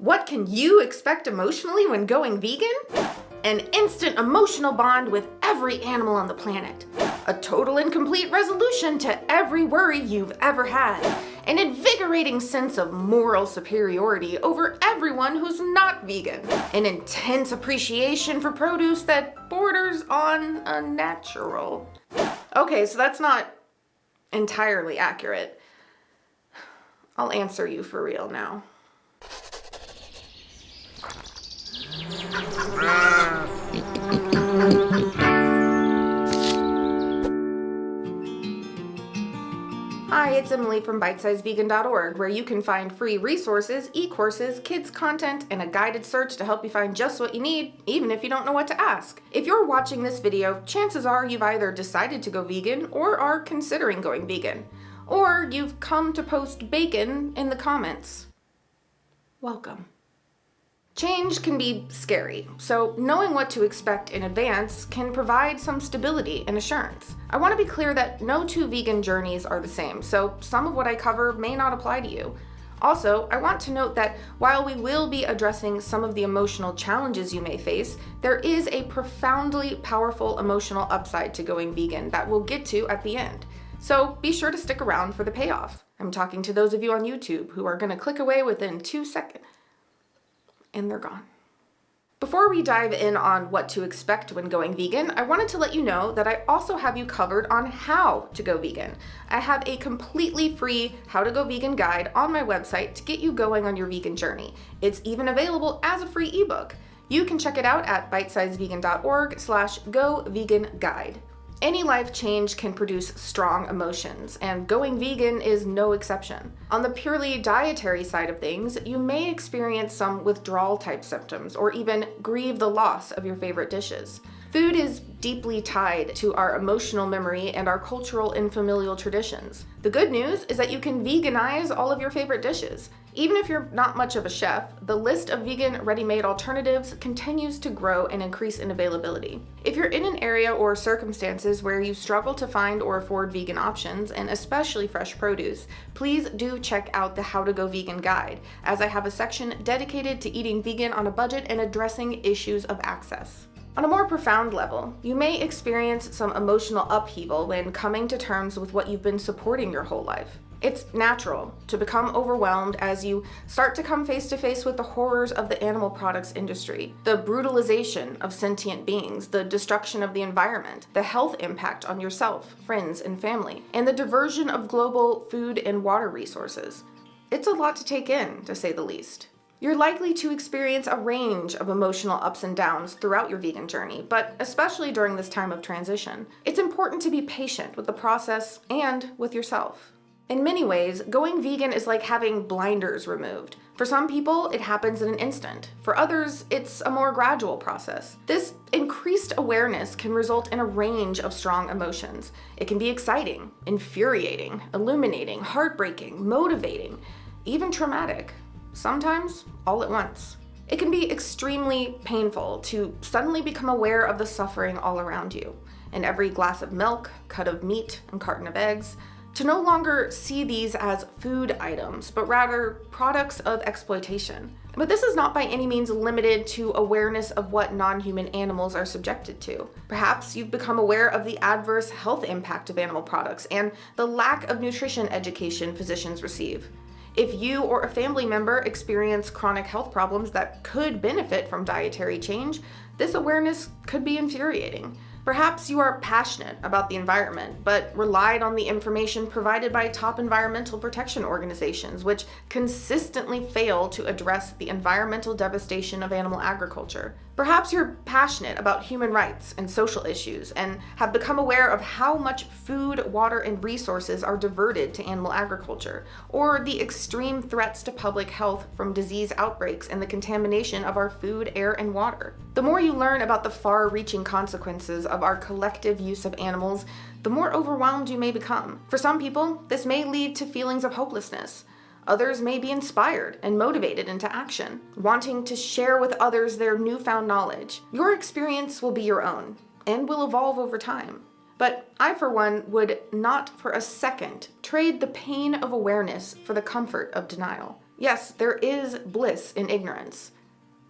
What can you expect emotionally when going vegan? An instant emotional bond with every animal on the planet. A total and complete resolution to every worry you've ever had. An invigorating sense of moral superiority over everyone who's not vegan. An intense appreciation for produce that borders on unnatural. Okay, so that's not entirely accurate. I'll answer you for real now. Hi, it's Emily from bitesizevegan.org, where you can find free resources, e-courses, kids content, and a guided search to help you find just what you need, even if you don't know what to ask. If you're watching this video, chances are you've either decided to go vegan or are considering going vegan. Or you've come to post bacon in the comments. Welcome. Change can be scary, so knowing what to expect in advance can provide some stability and assurance. I want to be clear that no two vegan journeys are the same, so some of what I cover may not apply to you. Also, I want to note that while we will be addressing some of the emotional challenges you may face, there is a profoundly powerful emotional upside to going vegan that we'll get to at the end. So be sure to stick around for the payoff. I'm talking to those of you on YouTube who are going to click away within 2 seconds. And they're gone. Before we dive in on what to expect when going vegan, I wanted to let you know that I also have you covered on how to go vegan. I have a completely free How to Go Vegan guide on my website to get you going on your vegan journey. It's even available as a free ebook. You can check it out at bitesizevegan.org/go-vegan-guide. Any life change can produce strong emotions, and going vegan is no exception. On the purely dietary side of things, you may experience some withdrawal type symptoms or even grieve the loss of your favorite dishes. Food is deeply tied to our emotional memory and our cultural and familial traditions. The good news is that you can veganize all of your favorite dishes. Even if you're not much of a chef, the list of vegan ready-made alternatives continues to grow and increase in availability. If you're in an area or circumstances where you struggle to find or afford vegan options, and especially fresh produce, please do check out the How to Go Vegan guide, as I have a section dedicated to eating vegan on a budget and addressing issues of access. On a more profound level, you may experience some emotional upheaval when coming to terms with what you've been supporting your whole life. It's natural to become overwhelmed as you start to come face to face with the horrors of the animal products industry, the brutalization of sentient beings, the destruction of the environment, the health impact on yourself, friends, and family, and the diversion of global food and water resources. It's a lot to take in, to say the least. You're likely to experience a range of emotional ups and downs throughout your vegan journey, but especially during this time of transition. It's important to be patient with the process and with yourself. In many ways, going vegan is like having blinders removed. For some people, it happens in an instant. For others, it's a more gradual process. This increased awareness can result in a range of strong emotions. It can be exciting, infuriating, illuminating, heartbreaking, motivating, even traumatic. Sometimes all at once. It can be extremely painful to suddenly become aware of the suffering all around you. In every glass of milk, cut of meat, and carton of eggs, to no longer see these as food items, but rather products of exploitation. But this is not by any means limited to awareness of what non-human animals are subjected to. Perhaps you've become aware of the adverse health impact of animal products and the lack of nutrition education physicians receive. If you or a family member experience chronic health problems that could benefit from dietary change, this awareness could be infuriating. Perhaps you are passionate about the environment, but relied on the information provided by top environmental protection organizations, which consistently fail to address the environmental devastation of animal agriculture. Perhaps you're passionate about human rights and social issues and have become aware of how much food, water, and resources are diverted to animal agriculture, or the extreme threats to public health from disease outbreaks and the contamination of our food, air, and water. The more you learn about the far-reaching consequences of our collective use of animals, the more overwhelmed you may become. For some people, this may lead to feelings of hopelessness. Others may be inspired and motivated into action, wanting to share with others their newfound knowledge. Your experience will be your own and will evolve over time. But I, for one, would not for a second trade the pain of awareness for the comfort of denial. Yes, there is bliss in ignorance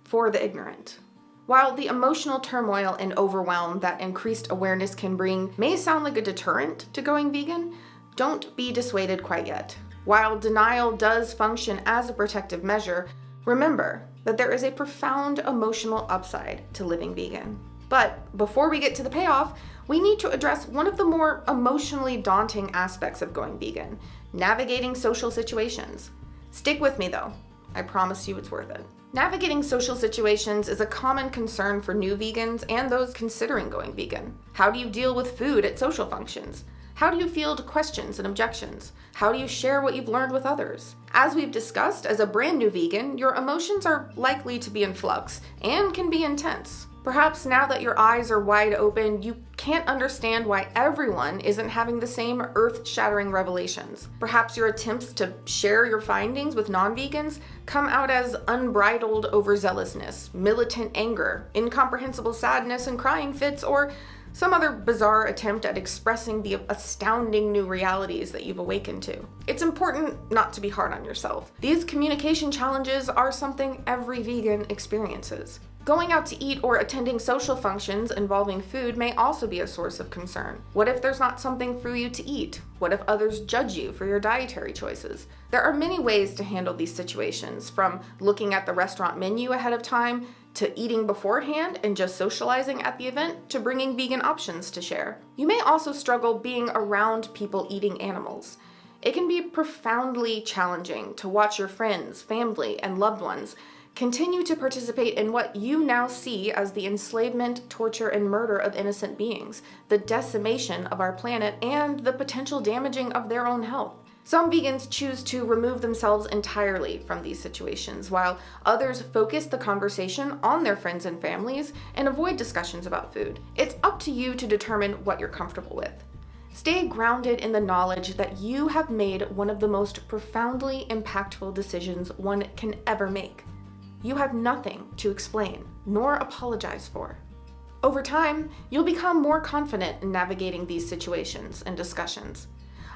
for the ignorant. While the emotional turmoil and overwhelm that increased awareness can bring may sound like a deterrent to going vegan, don't be dissuaded quite yet. While denial does function as a protective measure, remember that there is a profound emotional upside to living vegan. But before we get to the payoff, we need to address one of the more emotionally daunting aspects of going vegan: navigating social situations. Stick with me though, I promise you it's worth it. Navigating social situations is a common concern for new vegans and those considering going vegan. How do you deal with food at social functions? How do you field questions and objections? How do you share what you've learned with others? As we've discussed, as a brand new vegan, your emotions are likely to be in flux and can be intense. Perhaps now that your eyes are wide open, you can't understand why everyone isn't having the same earth-shattering revelations. Perhaps your attempts to share your findings with non-vegans come out as unbridled overzealousness, militant anger, incomprehensible sadness and crying fits, or some other bizarre attempt at expressing the astounding new realities that you've awakened to. It's important not to be hard on yourself. These communication challenges are something every vegan experiences. Going out to eat or attending social functions involving food may also be a source of concern. What if there's not something for you to eat? What if others judge you for your dietary choices? There are many ways to handle these situations, from looking at the restaurant menu ahead of time, to eating beforehand and just socializing at the event, to bringing vegan options to share. You may also struggle being around people eating animals. It can be profoundly challenging to watch your friends, family, and loved ones continue to participate in what you now see as the enslavement, torture, and murder of innocent beings, the decimation of our planet, and the potential damaging of their own health. Some vegans choose to remove themselves entirely from these situations, while others focus the conversation on their friends and families and avoid discussions about food. It's up to you to determine what you're comfortable with. Stay grounded in the knowledge that you have made one of the most profoundly impactful decisions one can ever make. You have nothing to explain, nor apologize for. Over time, you'll become more confident in navigating these situations and discussions.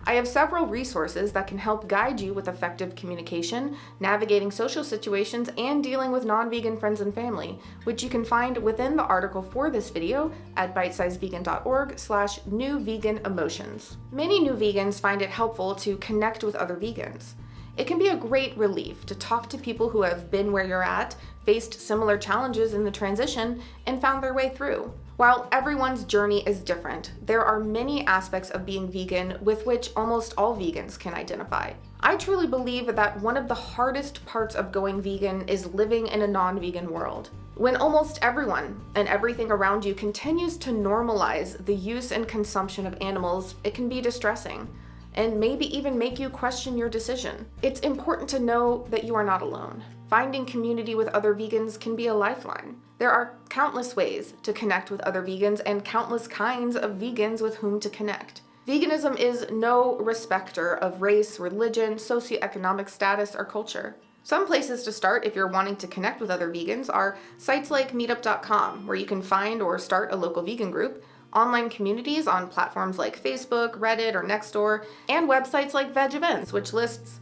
I have several resources that can help guide you with effective communication, navigating social situations, and dealing with non-vegan friends and family, which you can find within the article for this video at bitesizedvegan.org/newveganemotions. Many new vegans find it helpful to connect with other vegans. It can be a great relief to talk to people who have been where you're at, faced similar challenges in the transition, and found their way through. While everyone's journey is different, there are many aspects of being vegan with which almost all vegans can identify. I truly believe that one of the hardest parts of going vegan is living in a non-vegan world. When almost everyone and everything around you continues to normalize the use and consumption of animals, it can be distressing, and maybe even make you question your decision. It's important to know that you are not alone. Finding community with other vegans can be a lifeline. There are countless ways to connect with other vegans and countless kinds of vegans with whom to connect. Veganism is no respecter of race, religion, socioeconomic status, or culture. Some places to start if you're wanting to connect with other vegans are sites like meetup.com, where you can find or start a local vegan group, online communities on platforms like Facebook, Reddit, or Nextdoor, and websites like Veg Events, which lists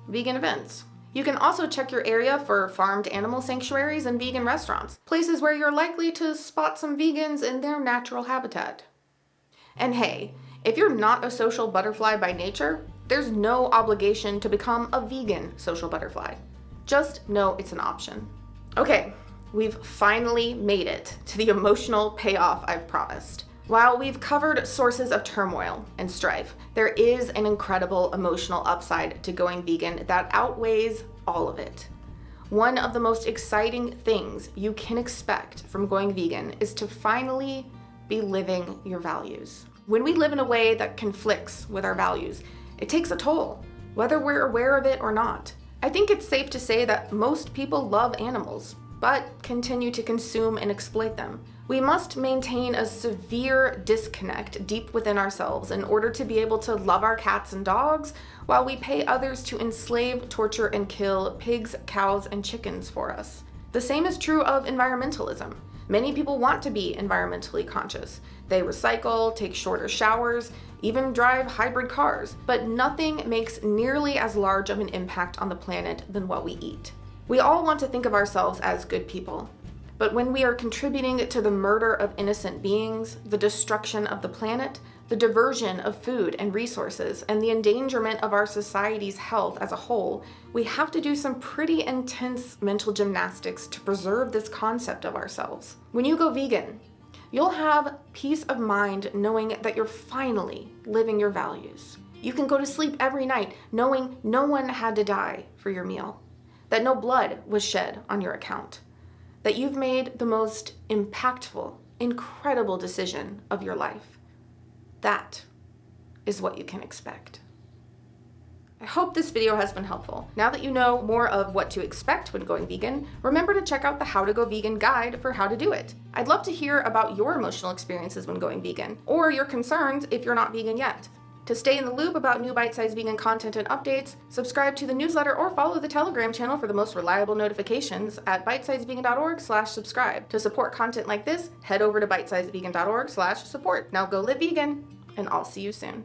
vegan events. You can also check your area for farmed animal sanctuaries and vegan restaurants, places where you're likely to spot some vegans in their natural habitat. And hey, if you're not a social butterfly by nature, there's no obligation to become a vegan social butterfly. Just know it's an option. Okay, we've finally made it to the emotional payoff I've promised. While we've covered sources of turmoil and strife, there is an incredible emotional upside to going vegan that outweighs all of it. One of the most exciting things you can expect from going vegan is to finally be living your values. When we live in a way that conflicts with our values, it takes a toll, whether we're aware of it or not. I think it's safe to say that most people love animals, but continue to consume and exploit them. We must maintain a severe disconnect deep within ourselves in order to be able to love our cats and dogs while we pay others to enslave, torture, and kill pigs, cows, and chickens for us. The same is true of environmentalism. Many people want to be environmentally conscious. They recycle, take shorter showers, even drive hybrid cars, but nothing makes nearly as large of an impact on the planet than what we eat. We all want to think of ourselves as good people, but when we are contributing to the murder of innocent beings, the destruction of the planet, the diversion of food and resources, and the endangerment of our society's health as a whole, we have to do some pretty intense mental gymnastics to preserve this concept of ourselves. When you go vegan, you'll have peace of mind knowing that you're finally living your values. You can go to sleep every night knowing no one had to die for your meal, that no blood was shed on your account, that you've made the most impactful, incredible decision of your life. That is what you can expect. I hope this video has been helpful. Now that you know more of what to expect when going vegan, remember to check out the How to Go Vegan guide for how to do it. I'd love to hear about your emotional experiences when going vegan, or your concerns if you're not vegan yet. To stay in the loop about new bite-sized vegan content and updates, subscribe to the newsletter or follow the Telegram channel for the most reliable notifications at bitesizedvegan.org/subscribe. To support content like this, head over to bitesizedvegan.org/support. Now go live vegan, and I'll see you soon.